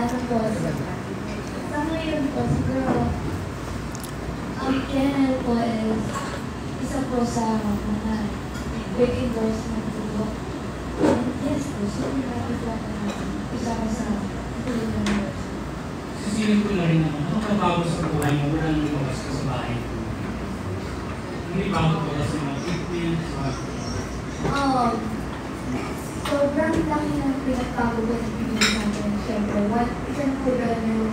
Tapos, sa ngayon po, siguro, ang channel po is isa po sa mga big endorsement po. And yes po, super happy po ako na isa ko sa big endorsement. Sisingin ko na rin naman, ano ka bago sa buhay mo? Wala nang lumabas ka sa bahay. Hindi bago ko kasi mga equipment, sobrang laki ng pinagbago na ibigay sa akin. Siyempre, isang program yung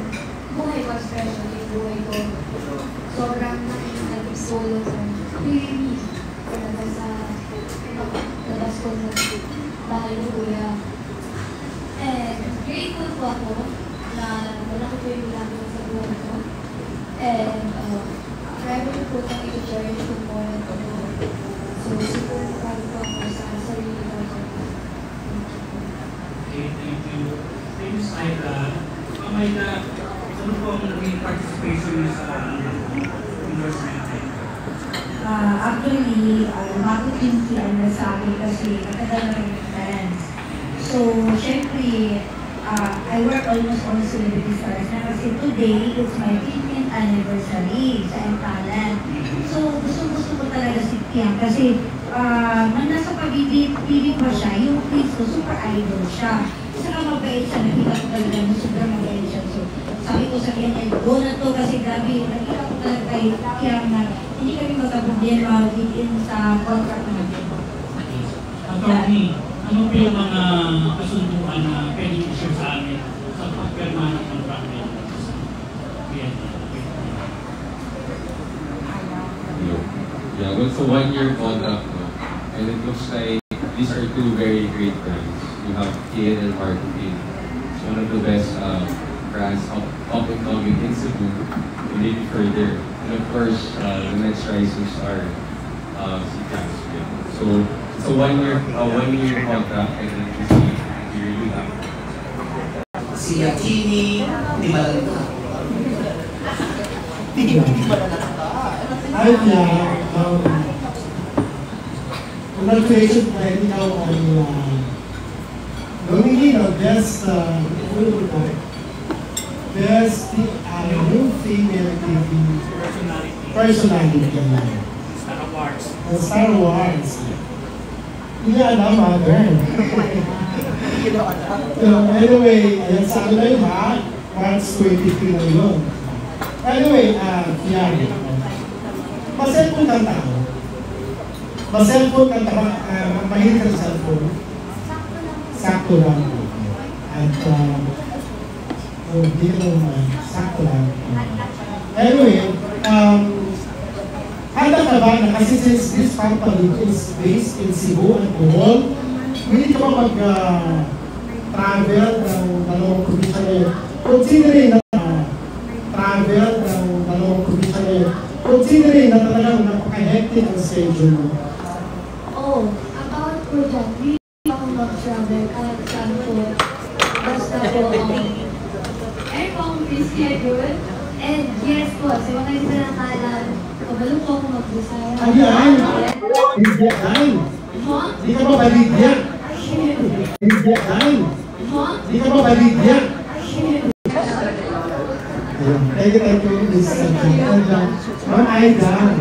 buhay ko, especially buhay ko. Sobrang naging solo sa really talaga sa labas ko ng bahay ng kuya. And grateful po ako na malaki po yung ginagawa sa buhay ko. And marami po itong i-cherish ko po. So, super proud po ako sa sarili ko. Okay, thank you. Thank you, Saida. Mamayda, ano po ang naging participation niyo sa endorsement? Actually, bakit yung si sa akin kasi matagal na rin friends. So, syempre, I work almost on Celebrity Stars na kasi today is my 15th anniversary sa Talent. So, gusto ko talaga si Tiang kasi nang nasa pag-ibig pa siya, yung Cristo, super idol siya. Saka mabait siya, nakita ko talaga na super mabait siya. So, sabi ko sa kanya, go na to kasi grabe, nakita ko talaga kay Tiang na hindi kami magkaproblema within sa contract natin. Attorney, ano po yung mga kasunduan na pwede i-share sa amin sa pagpirma ng contract natin? Yeah, well, it's a one-year contract, no? And it looks like these are two very great brands. You have Kian and Marketing. It's one of the best brands up and coming in Cebu, and maybe further. And of course, the next rising star, si Caspian. So it's a one-year contract, and then we really have. Si Yakini, di ba lang ka? Congratulations na ikaw ay nomini ng Best New Female TV Personality. Star Awards. Star Awards. Hindi alam, mother. Anyway, ayan sa akin na yun ha. March 23 na yun. Anyway, yeah. Ma-cellphone kang tao. Ma-cellphone kang tao. Mahilig ka sa cellphone. Sakto lang. At, hindi ka naman. Sakto lang. Anyway, handa ka ba na kasi since this company is based in Cebu at Bohol, hindi ka ba mag-travel ng dalawang probinsya ngayon? Considering na considering na talagang napaka-hectic ang schedule mo. Oh, about po dyan, hindi ako mag-travel kahit saan po. Basta po, ay po akong schedule. And yes po, sa mga isa na kalan, kabalo po ako mag-desire. Ayan! Hindi yan! Hindi ka ba baligya? Hindi yan! Hindi ka ba baligya? Thank you, Miss Ma'am Aida.